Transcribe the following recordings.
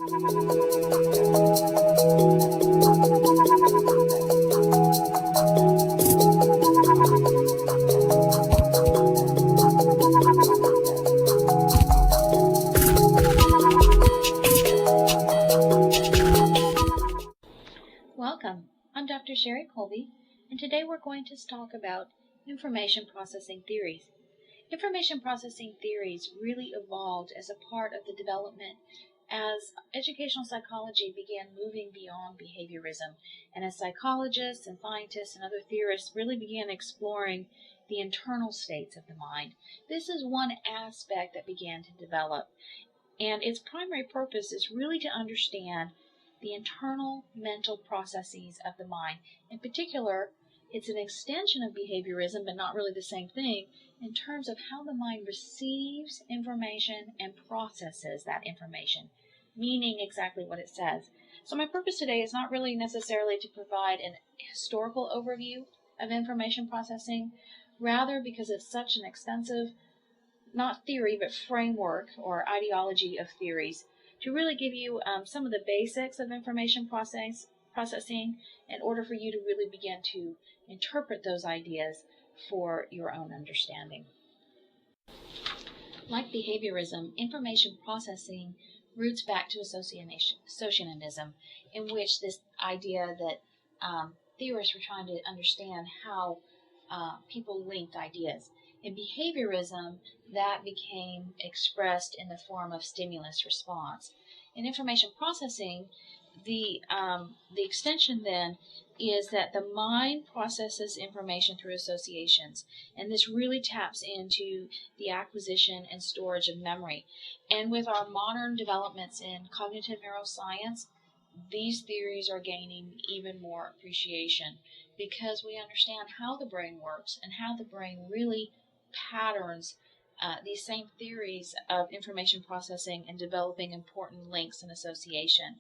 Welcome, I'm Dr. Sherry Colby, and today we're going to talk about information processing theories. Information processing theories really evolved as a part of the development as educational psychology began moving beyond behaviorism, and as psychologists and scientists and other theorists really began exploring the internal states of the mind. This is one aspect that began to develop, and its primary purpose is really to understand the internal mental processes of the mind. In particular, it's an extension of behaviorism, but not really the same thing, in terms of how the mind receives information and processes that information, meaning exactly what it says. So my purpose today is not really necessarily to provide an historical overview of information processing, rather because it's such an extensive, not theory, but framework or ideology of theories, to really give you some of the basics of information processing in order for you to really begin to interpret those ideas for your own understanding. Like behaviorism, information processing roots back to associationism, in which this idea that theorists were trying to understand how people linked ideas. In behaviorism, that became expressed in the form of stimulus response. In information processing, the extension then is that the mind processes information through associations, and this really taps into the acquisition and storage of memory. And with our modern developments in cognitive neuroscience, these theories are gaining even more appreciation because we understand how the brain works and how the brain really patterns these same theories of information processing and developing important links and association.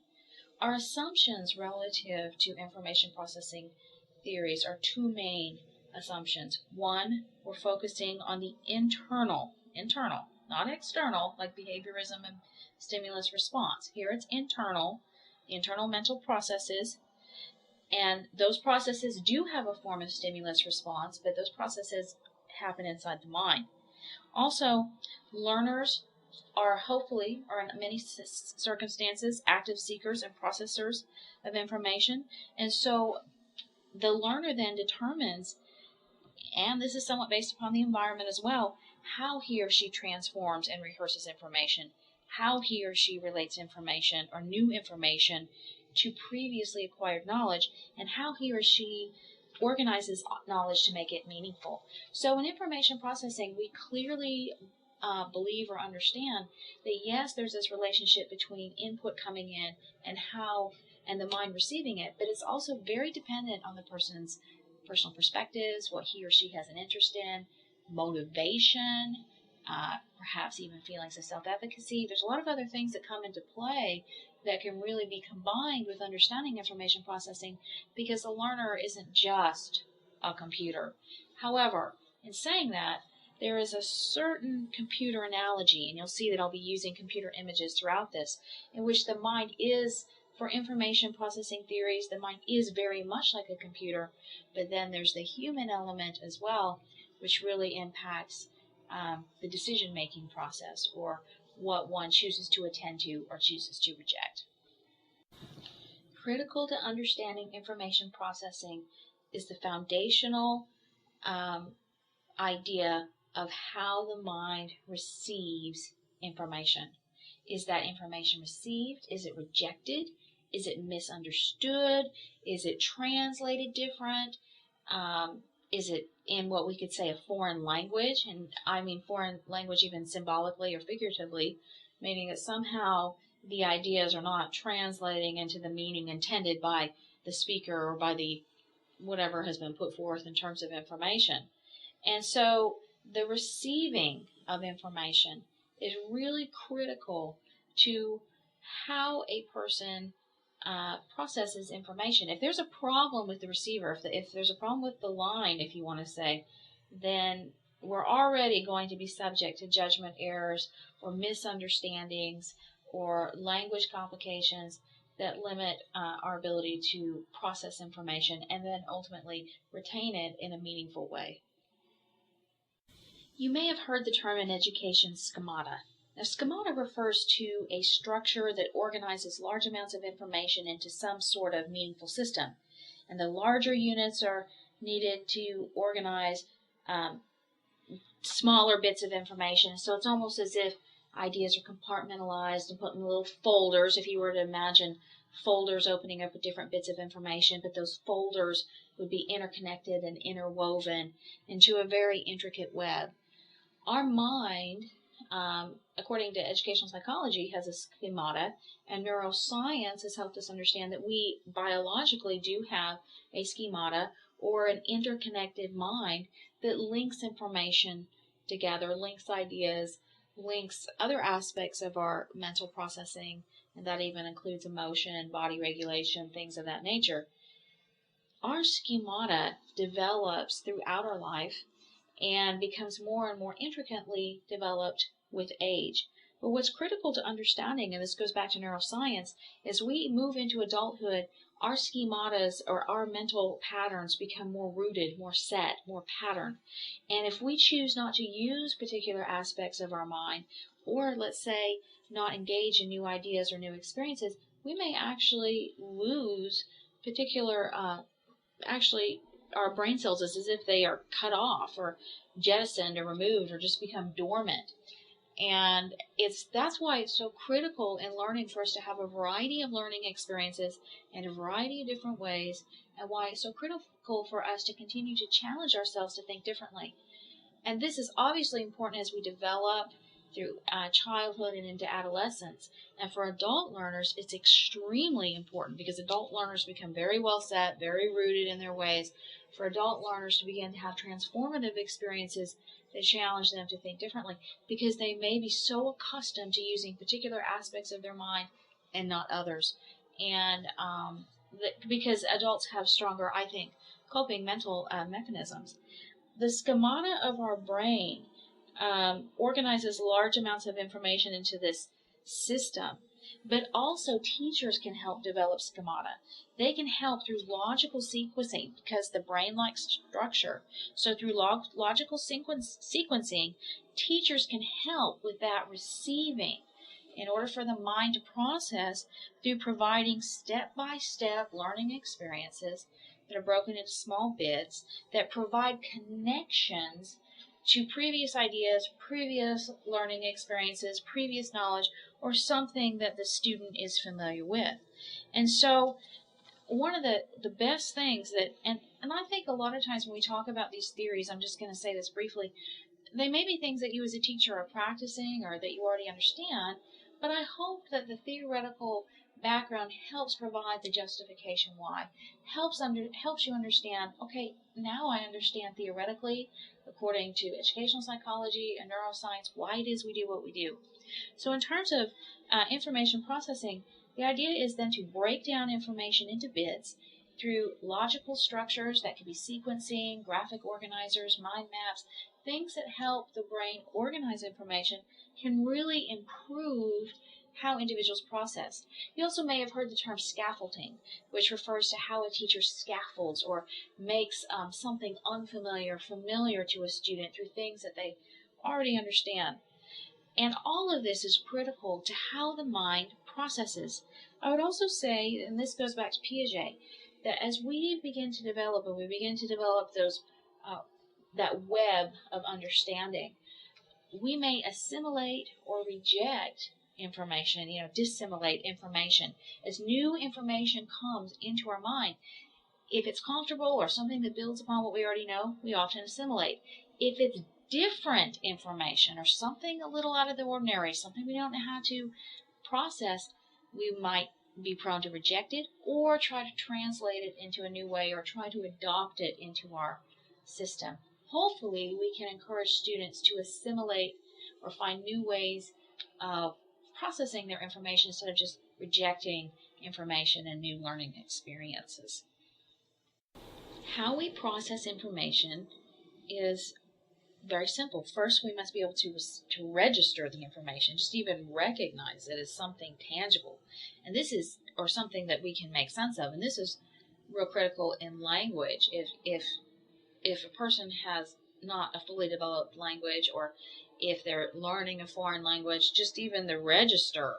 Our assumptions relative to information processing theories are two main assumptions. One, we're focusing on the internal, not external, like behaviorism and stimulus response. Here it's internal, the internal mental processes, and those processes do have a form of stimulus response, but those processes happen inside the mind. Also, learners are hopefully, or in many circumstances, active seekers and processors of information. And so the learner then determines, and this is somewhat based upon the environment as well, how he or she transforms and rehearses information, how he or she relates information or new information to previously acquired knowledge, and how he or she organizes knowledge to make it meaningful. So in information processing, we clearly believe or understand that yes, there's this relationship between input coming in and the mind receiving it, but it's also very dependent on the person's personal perspectives, what he or she has an interest in, motivation, perhaps even feelings of self-efficacy. There's a lot of other things that come into play that can really be combined with understanding information processing, because the learner isn't just a computer. However, in saying that, there is a certain computer analogy, and you'll see that I'll be using computer images throughout this, in which the mind is, for information processing theories, the mind is very much like a computer, but then there's the human element as well, which really impacts the decision-making process, or what one chooses to attend to or chooses to reject. Critical to understanding information processing is the foundational idea of how the mind receives information. Is that information received? Is it rejected? Is it misunderstood? Is it translated different? Is it in what we could say a foreign language? And I mean foreign language even symbolically or figuratively, meaning that somehow the ideas are not translating into the meaning intended by the speaker or by the whatever has been put forth in terms of information. And so the receiving of information is really critical to how a person processes information. If there's a problem with the receiver, if there's a problem with the line, if you want to say, then we're already going to be subject to judgment errors or misunderstandings or language complications that limit our ability to process information and then ultimately retain it in a meaningful way. You may have heard the term in education schemata. Now, schemata refers to a structure that organizes large amounts of information into some sort of meaningful system. And the larger units are needed to organize smaller bits of information. So it's almost as if ideas are compartmentalized and put in little folders, if you were to imagine folders opening up with different bits of information, but those folders would be interconnected and interwoven into a very intricate web. Our mind, according to educational psychology, has a schemata, and neuroscience has helped us understand that we biologically do have a schemata or an interconnected mind that links information together, links ideas, links other aspects of our mental processing, and that even includes emotion, body regulation, things of that nature. Our schemata develops throughout our life and becomes more and more intricately developed with age. But what's critical to understanding, and this goes back to neuroscience, is we move into adulthood, our schematas or our mental patterns become more rooted, more set, more patterned. And if we choose not to use particular aspects of our mind, or let's say not engage in new ideas or new experiences, we may actually lose particular, our brain cells is as if they are cut off or jettisoned or removed or just become dormant. And that's why it's so critical in learning for us to have a variety of learning experiences in a variety of different ways, and why it's so critical for us to continue to challenge ourselves to think differently. And this is obviously important as we develop through childhood and into adolescence. And for adult learners, it's extremely important because adult learners become very well set, very rooted in their ways. For adult learners to begin to have transformative experiences that challenge them to think differently, because they may be so accustomed to using particular aspects of their mind and not others. And because adults have stronger, I think, coping mental mechanisms. The schemata of our brain organizes large amounts of information into this system, but also teachers can help develop schemata. They can help through logical sequencing because the brain likes structure. So through logical sequencing, teachers can help with that receiving in order for the mind to process through providing step-by-step learning experiences that are broken into small bits that provide connections to previous ideas, previous learning experiences, previous knowledge, or something that the student is familiar with. And so one of the best things that, and I think a lot of times when we talk about these theories, I'm just going to say this briefly, they may be things that you as a teacher are practicing or that you already understand, but I hope that the theoretical background helps provide the justification why, helps you understand, okay, now I understand theoretically, according to educational psychology and neuroscience, why it is we do what we do. So in terms of information processing, the idea is then to break down information into bits through logical structures that could be sequencing, graphic organizers, mind maps, things that help the brain organize information can really improve how individuals process. You also may have heard the term scaffolding, which refers to how a teacher scaffolds or makes something unfamiliar familiar to a student through things that they already understand. And all of this is critical to how the mind processes. I would also say, and this goes back to Piaget, that as we begin to develop and we begin to develop those that web of understanding, we may assimilate or reject information, dissimilate information. As new information comes into our mind, if it's comfortable or something that builds upon what we already know, we often assimilate. If it's different information or something a little out of the ordinary, something we don't know how to process, we might be prone to reject it or try to translate it into a new way or try to adopt it into our system. Hopefully, we can encourage students to assimilate or find new ways of processing their information instead of just rejecting information and new learning experiences. How we process information is very simple. First, we must be able to register the information, just even recognize it as something tangible, and this is, or something that we can make sense of. And this is real critical in language. If a person has not a fully developed language, or if they're learning a foreign language, just even the register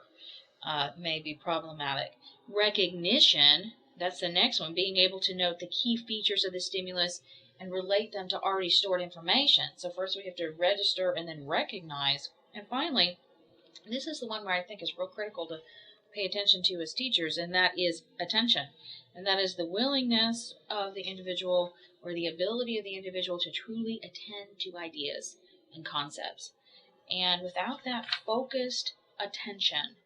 may be problematic. Recognition, that's the next one, being able to note the key features of the stimulus and relate them to already stored information. So first we have to register and then recognize. And finally, this is the one where I think is real critical to pay attention to as teachers, and that is attention. And that is the willingness of the individual, or the ability of the individual, to truly attend to ideas and concepts. And without that focused attention,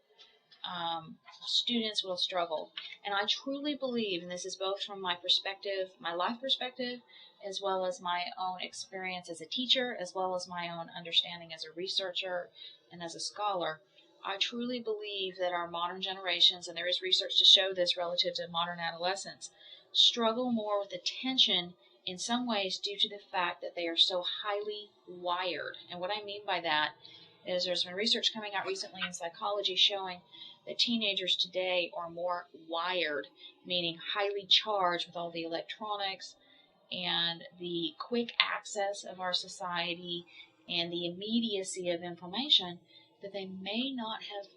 students will struggle. And I truly believe, and this is both from my perspective, my life perspective, as well as my own experience as a teacher, as well as my own understanding as a researcher and as a scholar, I truly believe that our modern generations, and there is research to show this relative to modern adolescents, struggle more with attention in some ways due to the fact that they are so highly wired. And what I mean by that is there's been research coming out recently in psychology showing that teenagers today are more wired, meaning highly charged with all the electronics and the quick access of our society and the immediacy of information, that they may not have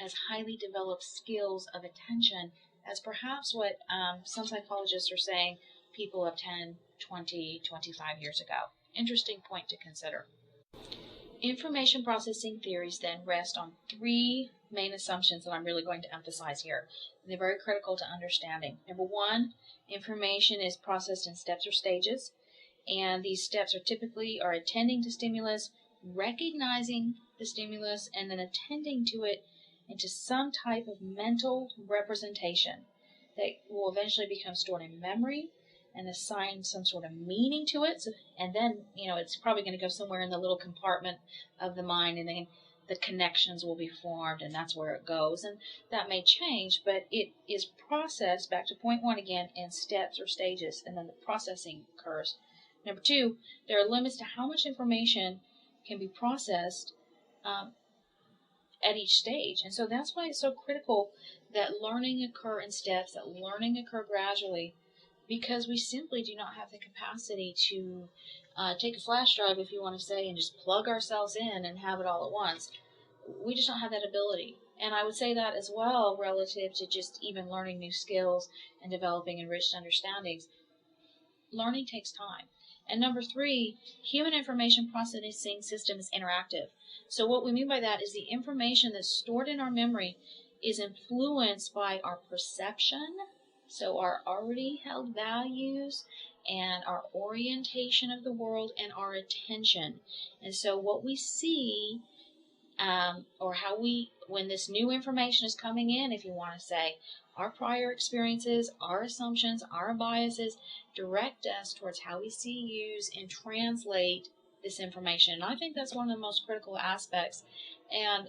as highly developed skills of attention as perhaps what some psychologists are saying people of 10, 20, 25 years ago. Interesting point to consider. Information processing theories then rest on three main assumptions that I'm really going to emphasize here. They're very critical to understanding. Number one, information is processed in steps or stages, and these steps are typically attending to stimulus, recognizing the stimulus, and then attending to it into some type of mental representation that will eventually become stored in memory and assign some sort of meaning to it. So, and then, it's probably going to go somewhere in the little compartment of the mind, and then the connections will be formed, and that's where it goes. And that may change, but it is processed, back to point one again, in steps or stages, and then the processing occurs. Number two, there are limits to how much information can be processed at each stage. And so that's why it's so critical that learning occur in steps, that learning occur gradually, because we simply do not have the capacity to take a flash drive, if you want to say, and just plug ourselves in and have it all at once. We just don't have that ability. And I would say that as well relative to just even learning new skills and developing enriched understandings. Learning takes time. And number three, human information processing system is interactive. So what we mean by that is the information that's stored in our memory is influenced by our perception, so our already held values and our orientation of the world and our attention. And so what we see, or how when this new information is coming in, if you want to say, our prior experiences, our assumptions, our biases direct us towards how we see, use, and translate this information. And I think that's one of the most critical aspects. And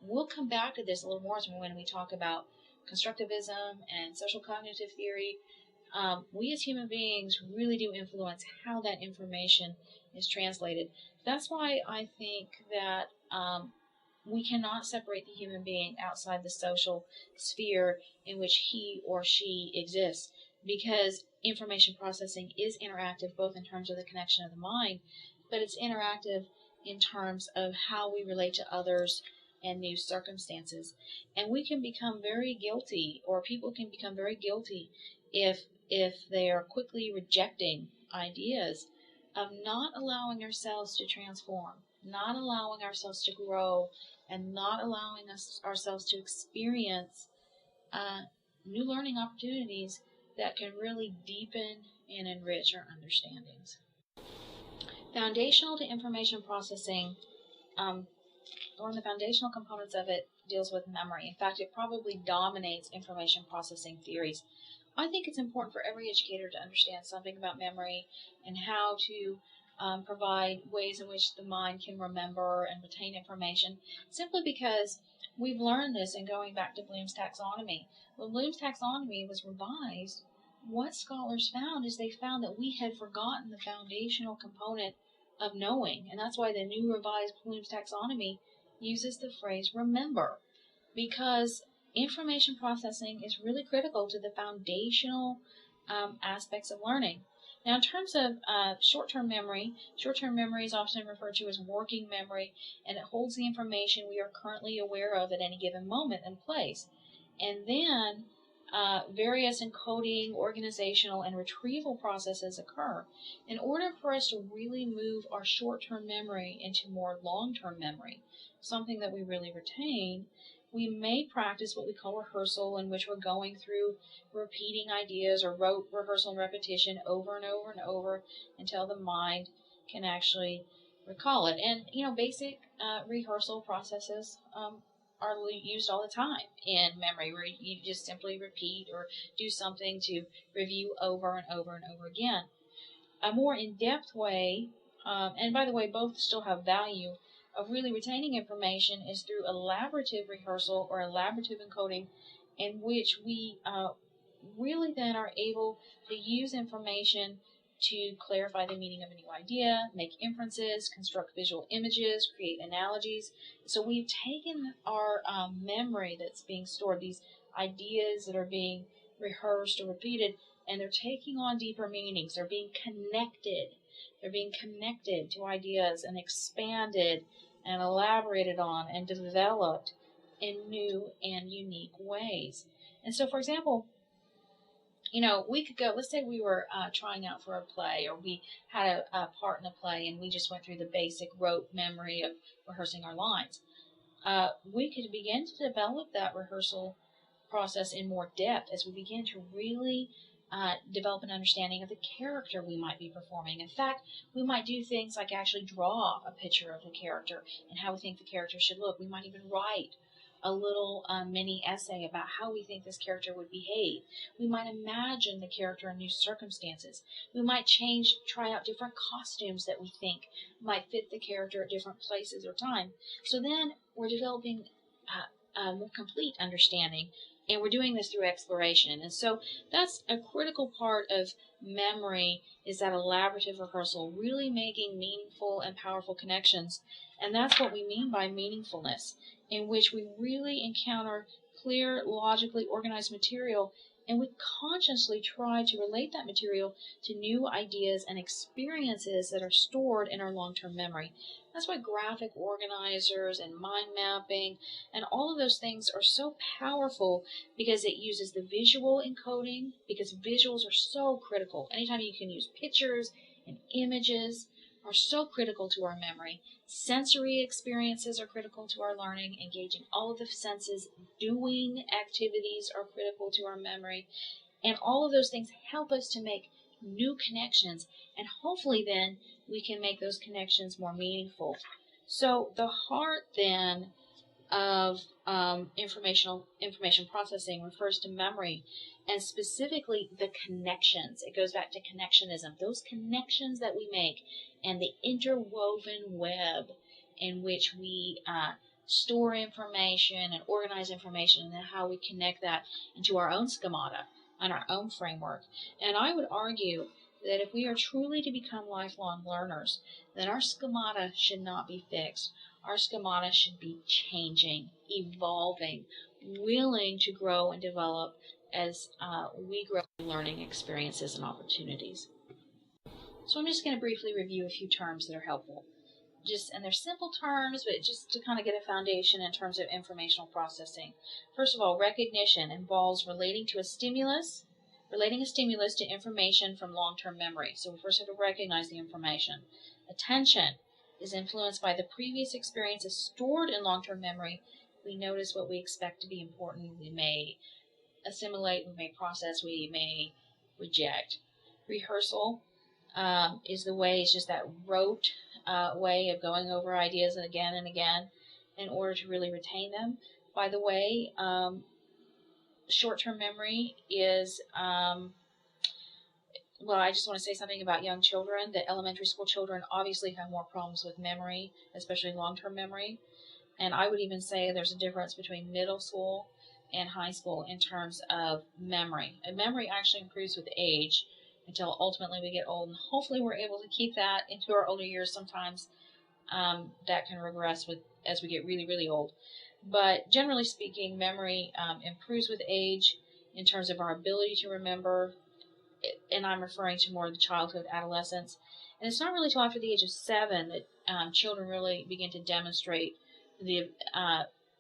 we'll come back to this a little more when we talk about constructivism and social cognitive theory. We as human beings really do influence how that information is translated. That's why I think that we cannot separate the human being outside the social sphere in which he or she exists, because information processing is interactive both in terms of the connection of the mind, but it's interactive in terms of how we relate to others and new circumstances. And we can become very guilty, or people can become very guilty, if they are quickly rejecting ideas, of not allowing ourselves to transform, not allowing ourselves to grow, and not allowing ourselves to experience new learning opportunities that can really deepen and enrich our understandings. Foundational to information processing, one of the foundational components of it deals with memory. In fact, it probably dominates information processing theories. I think it's important for every educator to understand something about memory and how to provide ways in which the mind can remember and retain information, simply because we've learned this in going back to Bloom's taxonomy. When Bloom's taxonomy was revised, what scholars found is they found that we had forgotten the foundational component of knowing. And that's why the new revised Bloom's taxonomy uses the phrase remember, because information processing is really critical to the foundational aspects of learning. Now, in terms of short-term memory is often referred to as working memory, and it holds the information we are currently aware of at any given moment and place. And then various encoding, organizational, and retrieval processes occur. In order for us to really move our short-term memory into more long-term memory, something that we really retain, we may practice what we call rehearsal, in which we're going through repeating ideas or rote rehearsal and repetition over and over and over until the mind can actually recall it. And, basic rehearsal processes are used all the time in memory, where you just simply repeat or do something to review over and over and over again. A more in-depth way, and by the way, both still have value, of really retaining information is through elaborative rehearsal or elaborative encoding, in which we really then are able to use information to clarify the meaning of a new idea, make inferences, construct visual images, create analogies. So we've taken our memory that's being stored, these ideas that are being rehearsed or repeated, and they're taking on deeper meanings. They're being connected. They're being connected to ideas and expanded and elaborated on and developed in new and unique ways. And so, for example, we could go, let's say we were trying out for a play, or we had a part in a play, and we just went through the basic rote memory of rehearsing our lines. We could begin to develop that rehearsal process in more depth as we begin to really develop an understanding of the character we might be performing. In fact, we might do things like actually draw a picture of the character and how we think the character should look. We might even write a little mini essay about how we think this character would behave. We might imagine the character in new circumstances. We might try out different costumes that we think might fit the character at different places or time. So then we're developing a more complete understanding, and we're doing this through exploration. And so that's a critical part of memory, is that elaborative rehearsal, really making meaningful and powerful connections. And that's what we mean by meaningfulness, in which we really encounter clear, logically organized material, and we consciously try to relate that material to new ideas and experiences that are stored in our long-term memory. That's why graphic organizers and mind mapping and all of those things are so powerful, because it uses the visual encoding, because visuals are so critical. Anytime you can use pictures and images are so critical to our memory. Sensory experiences are critical to our learning. Engaging all of the senses, doing activities are critical to our memory. And all of those things help us to make new connections. And hopefully then we can make those connections more meaningful. So the heart then of information processing refers to memory, and specifically the connections. It goes back to connectionism, those connections that we make, and the interwoven web in which we store information and organize information, and then how we connect that into our own schemata and our own framework. And I would argue that if we are truly to become lifelong learners, then our schemata should not be fixed. Our schemata should be changing, evolving, willing to grow and develop as we grow learning experiences and opportunities. So I'm just going to briefly review a few terms that are helpful. And they're simple terms, but just to kind of get a foundation in terms of informational processing. First of all, recognition involves relating a stimulus to information from long-term memory. So we first have to recognize the information. Attention is influenced by the previous experiences stored in long-term memory. We notice what we expect to be important. We may assimilate, we may process, we may reject. Rehearsal is just that rote way of going over ideas again and again in order to really retain them. By the way, short-term memory is, I just want to say something about young children, that elementary school children obviously have more problems with memory, especially long-term memory. And I would even say there's a difference between middle school and high school in terms of memory. And memory actually improves with age, until ultimately we get old, and hopefully we're able to keep that into our older years. Sometimes that can regress as we get really, really old. But generally speaking, memory improves with age in terms of our ability to remember, and I'm referring to more of the childhood, adolescence. And it's not really till after the age of 7 that children really begin to demonstrate the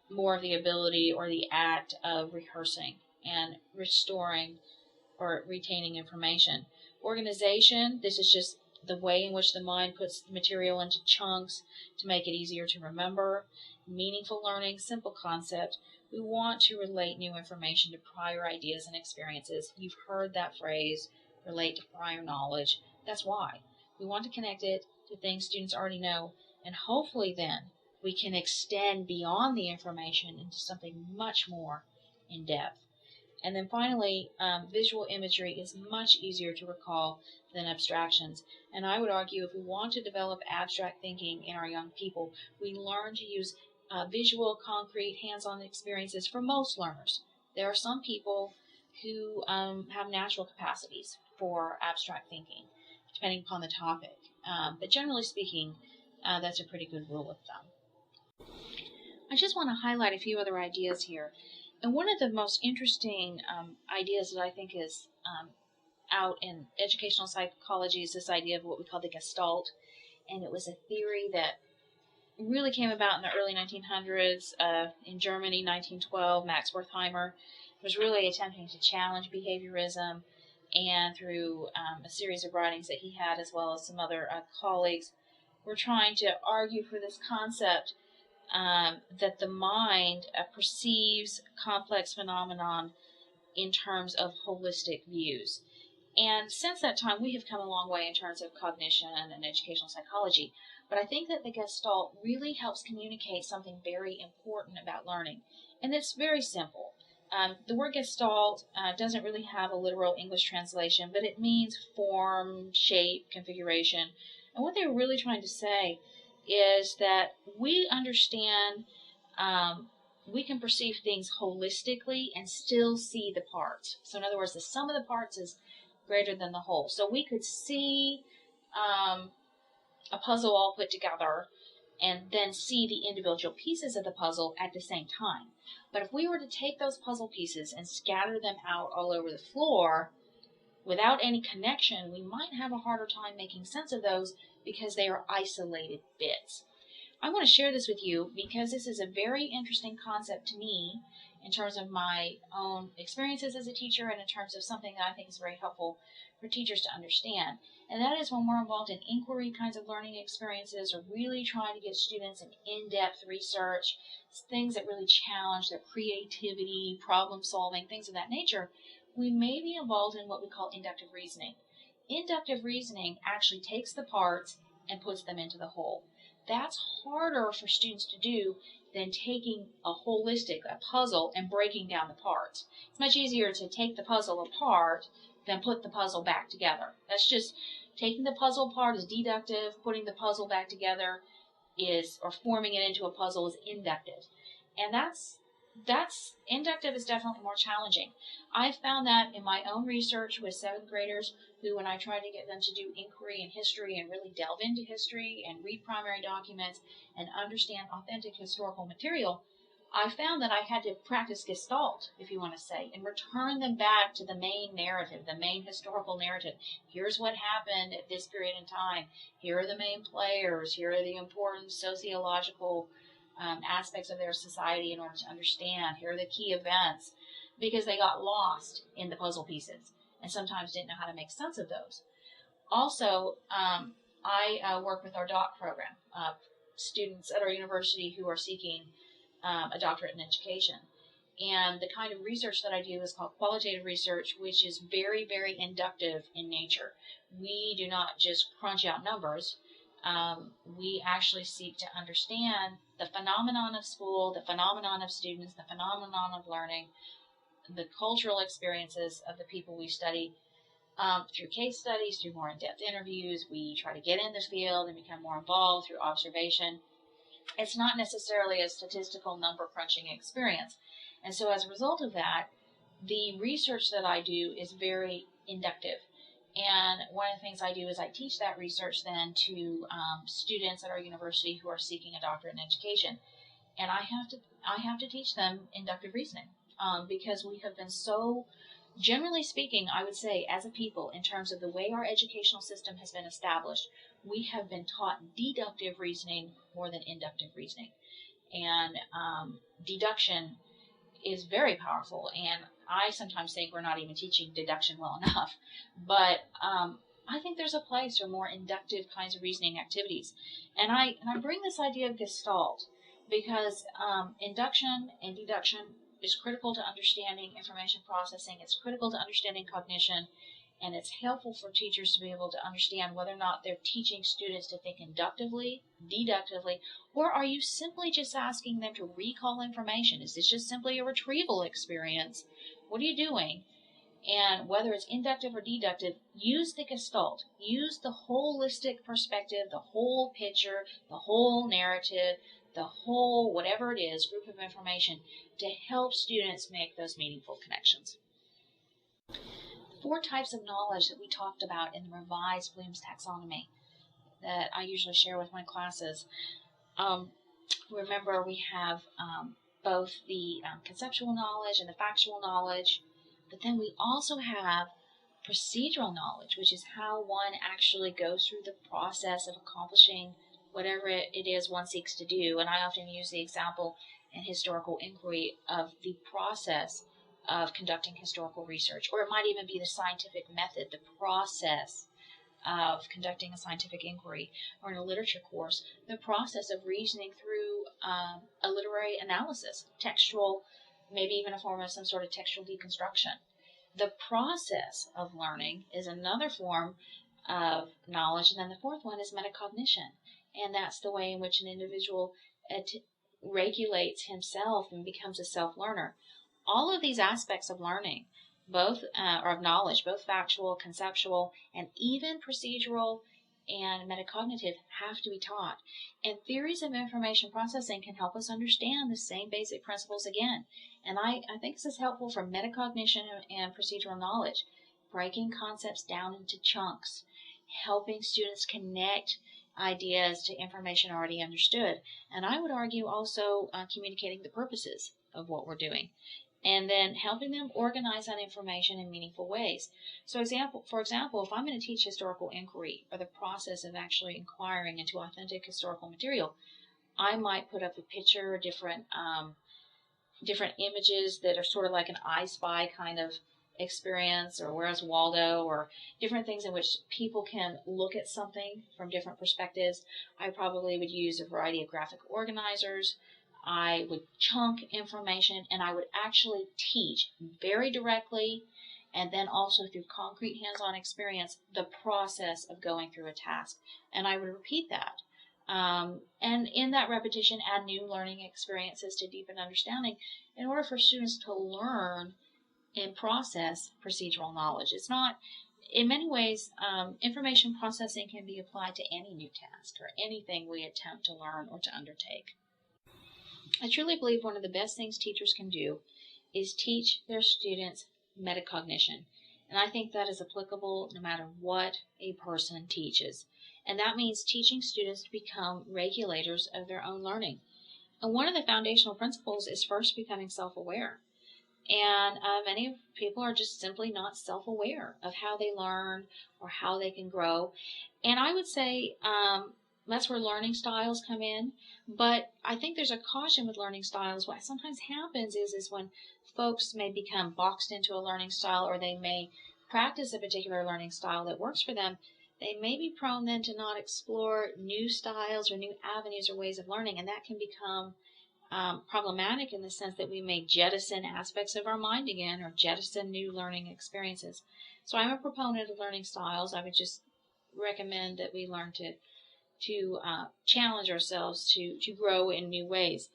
more of the ability or the act of rehearsing and restoring or retaining information. Organization, this is just the way in which the mind puts material into chunks to make it easier to remember. Meaningful learning, simple concept. We want to relate new information to prior ideas and experiences. You've heard that phrase, relate to prior knowledge. That's why. We want to connect it to things students already know, and hopefully then we can extend beyond the information into something much more in depth. And then finally, visual imagery is much easier to recall than abstractions. And I would argue if we want to develop abstract thinking in our young people, we learn to use visual, concrete, hands-on experiences for most learners. There are some people who have natural capacities for abstract thinking, depending upon the topic. But generally speaking, that's a pretty good rule of thumb. I just want to highlight a few other ideas here. And one of the most interesting ideas that I think is out in educational psychology is this idea of what we call the Gestalt. And it was a theory that really came about in the early 1900s in Germany, 1912. Max Wertheimer was really attempting to challenge behaviorism, and through a series of writings that he had, as well as some other colleagues, were trying to argue for this concept that the mind perceives complex phenomenon in terms of holistic views. And since that time, we have come a long way in terms of cognition and educational psychology. But I think that the Gestalt really helps communicate something very important about learning. And it's very simple. The word Gestalt doesn't really have a literal English translation, but it means form, shape, configuration. And what they're really trying to say is that we understand, we can perceive things holistically and still see the parts. So in other words, the sum of the parts is greater than the whole. So we could see a puzzle all put together and then see the individual pieces of the puzzle at the same time. But if we were to take those puzzle pieces and scatter them out all over the floor without any connection, we might have a harder time making sense of those because they are isolated bits. I want to share this with you because this is a very interesting concept to me in terms of my own experiences as a teacher and in terms of something that I think is very helpful for teachers to understand. And that is when we're involved in inquiry kinds of learning experiences or really trying to give students an in-depth research, things that really challenge their creativity, problem solving, things of that nature, we may be involved in what we call inductive reasoning. Inductive reasoning actually takes the parts and puts them into the whole. That's harder for students to do than taking a puzzle, and breaking down the parts. It's much easier to take the puzzle apart than put the puzzle back together. That's just taking the puzzle apart is deductive, putting the puzzle back together or forming it into a puzzle is inductive. And that's inductive is definitely more challenging. I found that in my own research with 7th graders who, when I tried to get them to do inquiry in history and really delve into history and read primary documents and understand authentic historical material, I found that I had to practice Gestalt, if you want to say, and return them back to the main narrative, the main historical narrative. Here's what happened at this period in time. Here are the main players. Here are the important sociological aspects of their society in order to understand. Here are the key events, because they got lost in the puzzle pieces and sometimes didn't know how to make sense of those. Also, I work with our DOC program, students at our university who are seeking a doctorate in education. And the kind of research that I do is called qualitative research, which is very, very inductive in nature. We do not just crunch out numbers. We actually seek to understand the phenomenon of school, the phenomenon of students, the phenomenon of learning, the cultural experiences of the people we study through case studies, through more in-depth interviews. We try to get in the field and become more involved through observation. It's not necessarily a statistical number crunching experience. And so as a result of that, the research that I do is very inductive. And one of the things I do is I teach that research then to students at our university who are seeking a doctorate in education, and I have to teach them inductive reasoning because we have been so, generally speaking, I would say, as a people, in terms of the way our educational system has been established, we have been taught deductive reasoning more than inductive reasoning, and deduction is very powerful, and I sometimes think we're not even teaching deduction well enough. But I think there's a place for more inductive kinds of reasoning activities. And I bring this idea of Gestalt because induction and deduction is critical to understanding information processing. It's critical to understanding cognition. And it's helpful for teachers to be able to understand whether or not they're teaching students to think inductively, deductively, or are you simply just asking them to recall information? Is this just simply a retrieval experience? What are you doing? And whether it's inductive or deductive, use the Gestalt. Use the holistic perspective, the whole picture, the whole narrative, the whole whatever it is, group of information to help students make those meaningful connections. 4 types of knowledge that we talked about in the revised Bloom's taxonomy that I usually share with my classes. Remember, we have both the conceptual knowledge and the factual knowledge, but then we also have procedural knowledge, which is how one actually goes through the process of accomplishing whatever it is one seeks to do. And I often use the example in historical inquiry of the process of conducting historical research, or it might even be the scientific method, the process of conducting a scientific inquiry, or in a literature course, the process of reasoning through a literary analysis, textual, maybe even a form of some sort of textual deconstruction. The process of learning is another form of knowledge, and then the 4th one is metacognition, and that's the way in which an individual regulates himself and becomes a self-learner. All of these aspects of learning, both or of knowledge, both factual, conceptual, and even procedural and metacognitive, have to be taught. And theories of information processing can help us understand the same basic principles again. And I think this is helpful for metacognition and procedural knowledge, breaking concepts down into chunks, helping students connect ideas to information already understood. And I would argue also communicating the purposes of what we're doing, and then helping them organize that information in meaningful ways. So for example, if I'm going to teach historical inquiry, or the process of actually inquiring into authentic historical material, I might put up a picture, or different images that are sort of like an I Spy kind of experience, or Where's Waldo, or different things in which people can look at something from different perspectives. I probably would use a variety of graphic organizers. I would chunk information, and I would actually teach very directly, and then also through concrete hands-on experience, the process of going through a task. And I would repeat that. And in that repetition, add new learning experiences to deepen understanding in order for students to learn and process procedural knowledge. It's not, in many ways, information processing can be applied to any new task or anything we attempt to learn or to undertake. I truly believe one of the best things teachers can do is teach their students metacognition. And I think that is applicable no matter what a person teaches. And that means teaching students to become regulators of their own learning. And one of the foundational principles is first becoming self-aware. And many people are just simply not self-aware of how they learn or how they can grow. And I would say that's where learning styles come in. But I think there's a caution with learning styles. What sometimes happens is when folks may become boxed into a learning style, or they may practice a particular learning style that works for them, they may be prone then to not explore new styles or new avenues or ways of learning. And that can become problematic in the sense that we may jettison aspects of our mind again, or jettison new learning experiences. So I'm a proponent of learning styles. I would just recommend that we learn to challenge ourselves to grow in new ways.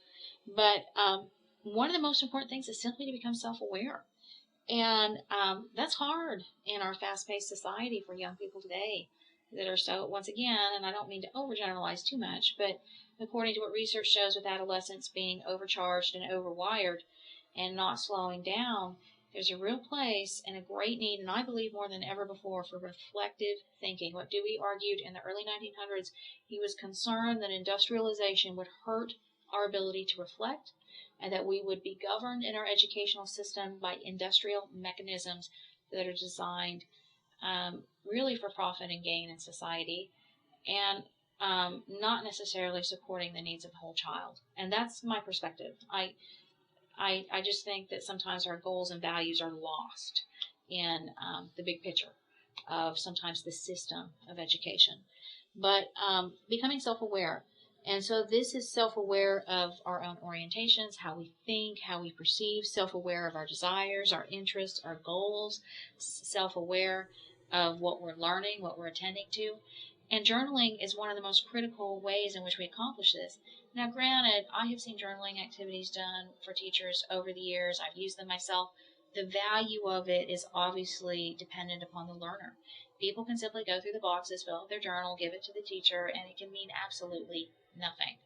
But one of the most important things is simply to become self-aware. And that's hard in our fast-paced society for young people today that are so, once again, and I don't mean to overgeneralize too much, but according to what research shows, with adolescents being overcharged and overwired and not slowing down, There's a real place and a great need, and I believe more than ever before, for reflective thinking. What Dewey argued in the early 1900s, he was concerned that industrialization would hurt our ability to reflect, and that we would be governed in our educational system by industrial mechanisms that are designed really for profit and gain in society, and not necessarily supporting the needs of the whole child. And that's my perspective. I just think that sometimes our goals and values are lost in the big picture of sometimes the system of education. But becoming self-aware. And so this is self-aware of our own orientations, how we think, how we perceive, self-aware of our desires, our interests, our goals, self-aware of what we're learning, what we're attending to. And journaling is one of the most critical ways in which we accomplish this. Now, granted, I have seen journaling activities done for teachers over the years. I've used them myself. The value of it is obviously dependent upon the learner. People can simply go through the boxes, fill out their journal, give it to the teacher, and it can mean absolutely nothing.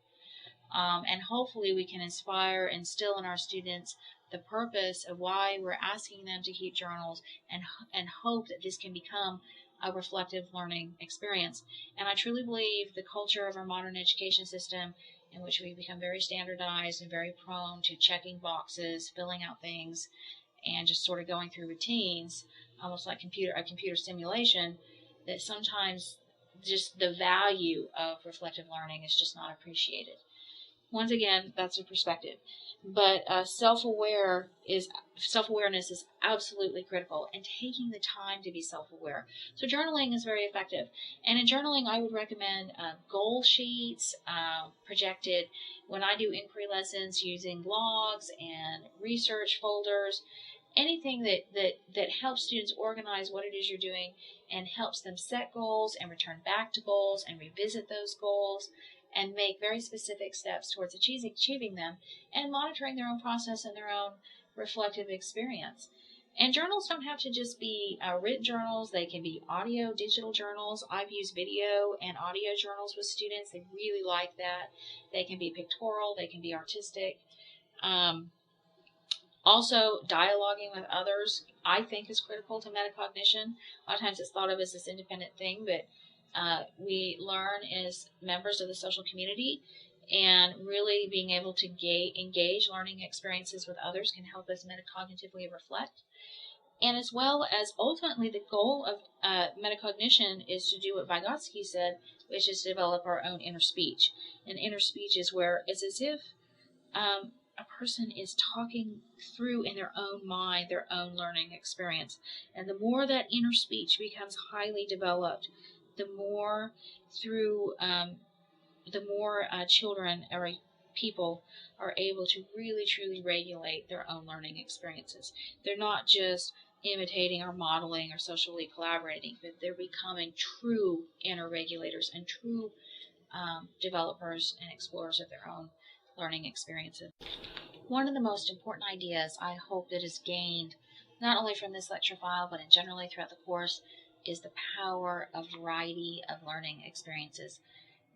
And hopefully we can inspire and instill in our students the purpose of why we're asking them to keep journals, and hope that this can become a reflective learning experience. And I truly believe the culture of our modern education system, in which we become very standardized and very prone to checking boxes, filling out things, and just sort of going through routines, almost like a computer simulation, that sometimes just the value of reflective learning is just not appreciated. Once again, that's a perspective. But self-awareness is absolutely critical, and taking the time to be self-aware. So journaling is very effective. And in journaling, I would recommend goal sheets, projected when I do inquiry lessons, using logs and research folders, anything that helps students organize what it is you're doing and helps them set goals and return back to goals and revisit those goals and make very specific steps towards achieving them, and monitoring their own process and their own reflective experience. And journals don't have to just be written journals. They can be audio, digital journals. I've used video and audio journals with students. They really like that. They can be pictorial. They can be artistic. Also, dialoguing with others, I think, is critical to metacognition. A lot of times it's thought of as this independent thing, but we learn as members of the social community, and really being able to engage learning experiences with others can help us metacognitively reflect. And as well as ultimately the goal of metacognition is to do what Vygotsky said, which is to develop our own inner speech. And inner speech is where it's as if a person is talking through in their own mind their own learning experience. And the more that inner speech becomes highly developed, the more children or people are able to really truly regulate their own learning experiences. They're not just imitating or modeling or socially collaborating, but they're becoming true inner regulators and true developers and explorers of their own learning experiences. One of the most important ideas I hope that is gained not only from this lecture file but generally throughout the course is the power of variety of learning experiences.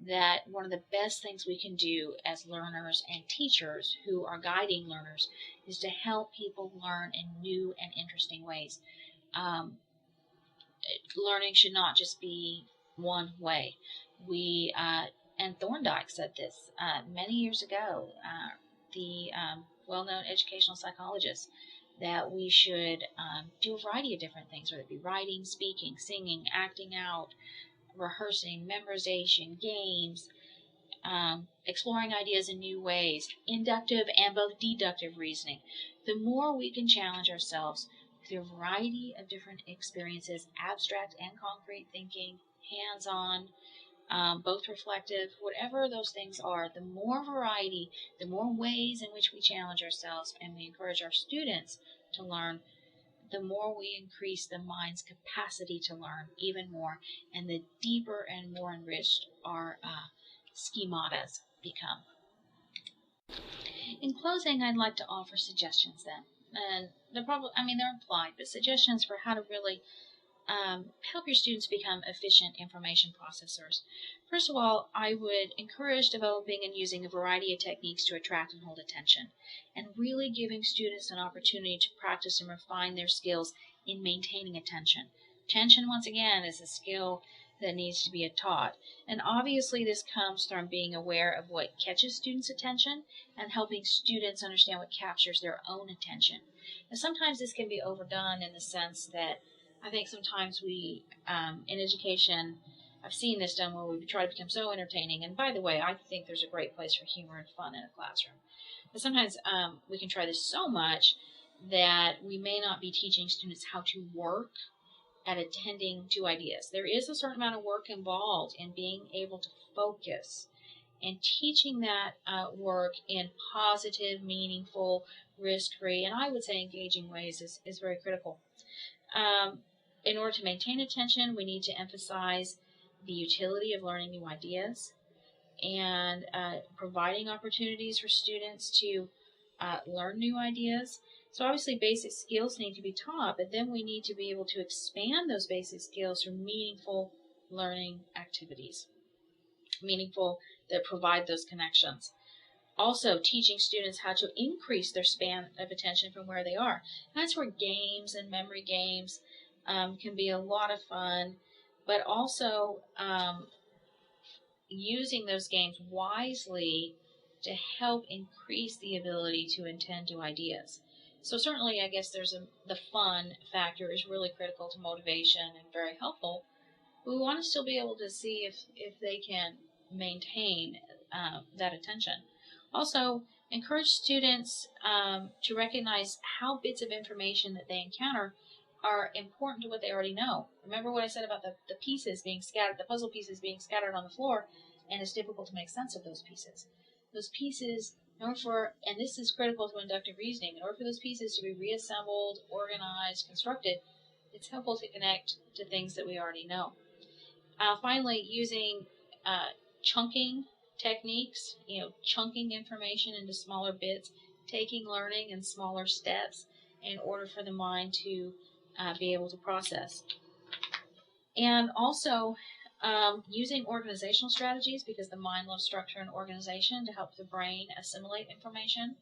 That one of the best things we can do as learners and teachers who are guiding learners is to help people learn in new and interesting ways. Learning should not just be one way. And Thorndike said this many years ago, the well-known educational psychologist, that we should do a variety of different things, whether it be writing, speaking, singing, acting out, rehearsing, memorization, games, exploring ideas in new ways, inductive and both deductive reasoning. The more we can challenge ourselves through a variety of different experiences, abstract and concrete thinking, hands-on, both reflective, whatever those things are, the more variety, the more ways in which we challenge ourselves and we encourage our students to learn, the more we increase the mind's capacity to learn even more, and the deeper and more enriched our schematas become. In closing, I'd like to offer suggestions then. And they're implied, but suggestions for how to really help your students become efficient information processors? First of all, I would encourage developing and using a variety of techniques to attract and hold attention, and really giving students an opportunity to practice and refine their skills in maintaining attention. Attention, once again, is a skill that needs to be taught. And obviously this comes from being aware of what catches students' attention and helping students understand what captures their own attention. Now, sometimes this can be overdone in the sense that I think sometimes we, in education, I've seen this done where we try to become so entertaining. And by the way, I think there's a great place for humor and fun in a classroom. But sometimes we can try this so much that we may not be teaching students how to work at attending to ideas. There is a certain amount of work involved in being able to focus, and teaching that work in positive, meaningful, risk-free, and I would say engaging ways is very critical. In order to maintain attention, we need to emphasize the utility of learning new ideas and providing opportunities for students to learn new ideas. So obviously basic skills need to be taught, but then we need to be able to expand those basic skills through meaningful learning activities, meaningful that provide those connections. Also, teaching students how to increase their span of attention from where they are. And that's where games and memory games can be a lot of fun, but also using those games wisely to help increase the ability to attend to ideas. So certainly, I guess the fun factor is really critical to motivation and very helpful. But we want to still be able to see if they can maintain that attention. Also, encourage students to recognize how bits of information that they encounter are important to what they already know. Remember what I said about the pieces being scattered, the puzzle pieces being scattered on the floor, and it's difficult to make sense of those pieces. Those pieces, and this is critical to inductive reasoning, in order for those pieces to be reassembled, organized, constructed, it's helpful to connect to things that we already know. Finally, using chunking techniques, chunking information into smaller bits, taking learning in smaller steps in order for the mind to be able to process. And also using organizational strategies, because the mind loves structure and organization, to help the brain assimilate information.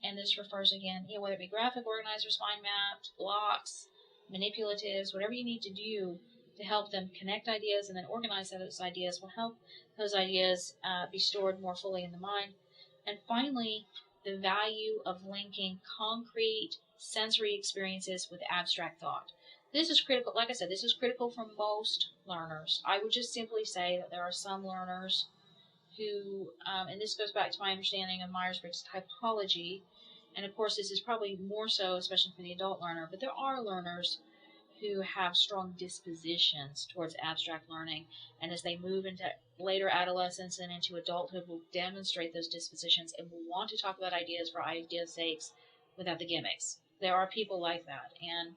And this refers again, whether it be graphic organizers, mind mapped, blocks, manipulatives, whatever you need to do to help them connect ideas and then organize those ideas will help those ideas be stored more fully in the mind. And finally, the value of linking concrete sensory experiences with abstract thought. This is critical. Like I said, this is critical for most learners. I would just simply say that there are some learners who, and this goes back to my understanding of Myers-Briggs typology, and of course this is probably more so, especially for the adult learner, but there are learners who have strong dispositions towards abstract learning, and as they move into later adolescence and into adulthood will demonstrate those dispositions and will want to talk about ideas for ideas' sakes without the gimmicks. There are people like that, and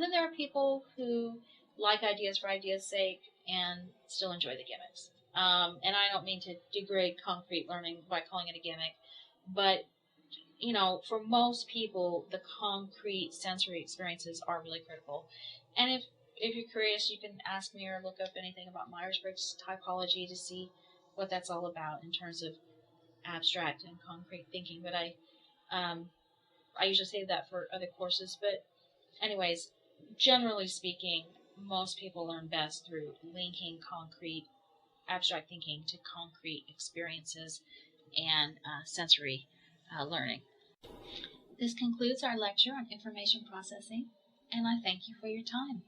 then there are people who like ideas for ideas' sake and still enjoy the gimmicks. And I don't mean to degrade concrete learning by calling it a gimmick, but for most people, the concrete sensory experiences are really critical. And if you're curious, you can ask me or look up anything about Myers-Briggs typology to see what that's all about in terms of abstract and concrete thinking. But I usually save that for other courses. But anyways, generally speaking, most people learn best through linking concrete abstract thinking to concrete experiences and sensory learning. This concludes our lecture on information processing, and I thank you for your time.